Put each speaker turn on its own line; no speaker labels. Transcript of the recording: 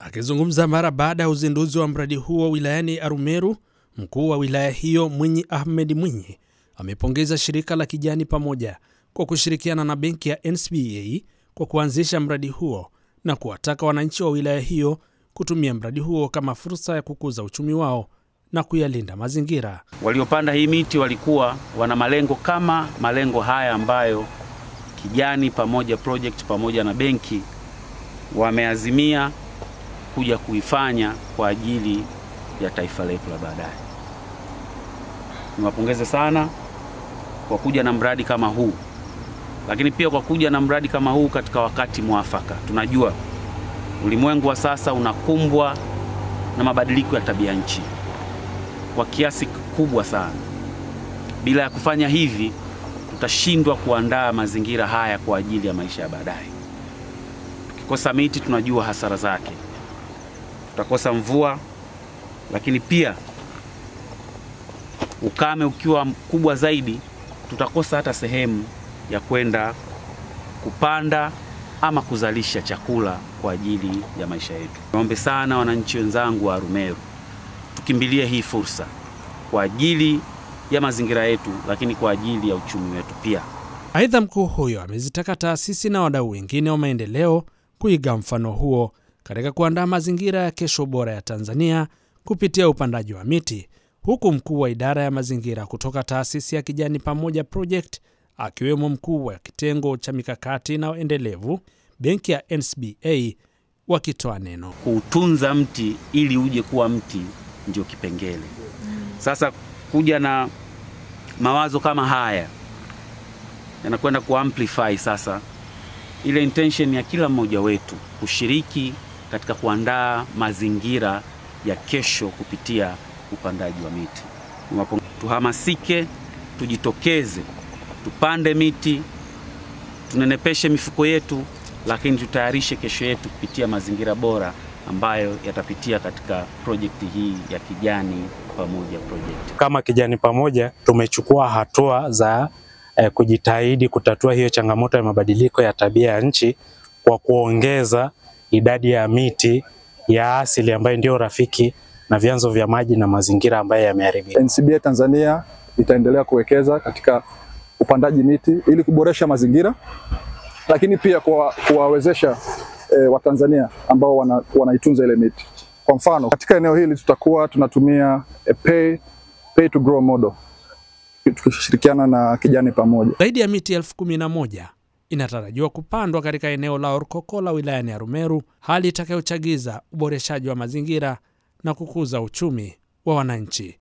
Akizungumza mara baada ya uzinduzi wa mradi huo wilayani Arumeru, mkuu wa wilaya hiyo Mwinyi Ahmed Mwinyi amepongeza shirika la Kijani Pamoja kwa kushirikiana na benki ya NCBA kwa kuanzisha mradi huo na kuwataka wananchi wa wilaya hiyo kutumia mradi huo kama fursa ya kukuza uchumi wao na kuyalinda mazingira.
Waliopanda hii miti walikuwa wana malengo kama malengo haya ambayo Kijani Pamoja project pamoja na benki wameazimia kuja kuifanya kwa ajili ya taifa letu la baadaye. Niwapongeze sana kwa kuja na mradi kama huu, lakini pia kwa kuja na mradi kama huu katika wakati mwafaka. Tunajua ulimwengu wa sasa unakumbwa na mabadiliko ya tabia nchi kwa kiasi kikubwa sana. Bila ya kufanya hivi, tutashindwa kuandaa mazingira haya kwa ajili ya maisha ya baadaye. Tukikosa miti, tunajua hasara zake. Tutakosa mvua, lakini pia ukame ukiwa mkubwa zaidi, tutakosa hata sehemu ya kwenda kupanda ama kuzalisha chakula kwa ajili ya maisha yetu. Naombe sana wananchi wenzangu wa Arumeru, tukimbilie hii fursa kwa ajili ya mazingira yetu, lakini kwa ajili ya uchumi wetu pia.
Aidha, mkuu huyo amezitaka taasisi na wadau wengine wa maendeleo kuiga mfano huo katika kuandaa mazingira ya kesho bora ya Tanzania kupitia upandaji wa miti, huku mkuu wa idara ya mazingira kutoka taasisi ya Kijani Pamoja project akiwemo mkuu wa kitengo cha mikakati na endelevu benki ya NCBA wakitoa neno.
Kuutunza mti ili uje kuwa mti ndio kipengele. Sasa kuja na mawazo kama haya yanakwenda kuamplify sasa ile intention ya kila mmoja wetu kushiriki katika kuandaa mazingira ya kesho kupitia upandaji wa miti. Tuhamasike, tujitokeze, tupande miti, tunenepeshe mifuko yetu, lakini tutayarishe kesho yetu kupitia mazingira bora ambayo yatapitia katika projekti hii ya Kijani Pamoja project.
Kama Kijani Pamoja tumechukua hatua za kujitahidi kutatua hiyo changamoto ya mabadiliko ya tabia ya nchi kwa kuongeza idadi ya miti ya asili ambayo ndio rafiki na vyanzo vya maji na mazingira ambayo yameharibika.
NCBA Tanzania itaendelea kuwekeza katika upandaji miti ili kuboresha mazingira, lakini pia kuwawezesha Watanzania ambao wanaitunza ile miti. Kwa mfano, katika eneo hili tutakuwa tunatumia pay to grow model tukishirikiana na Kijani Pamoja.
Zaidi ya miti 11,000 inatarajiwa kupandwa katika eneo la Orkokola wilayani Arumeru, hali itakayochagiza uboreshaji wa mazingira na kukuza uchumi wa wananchi.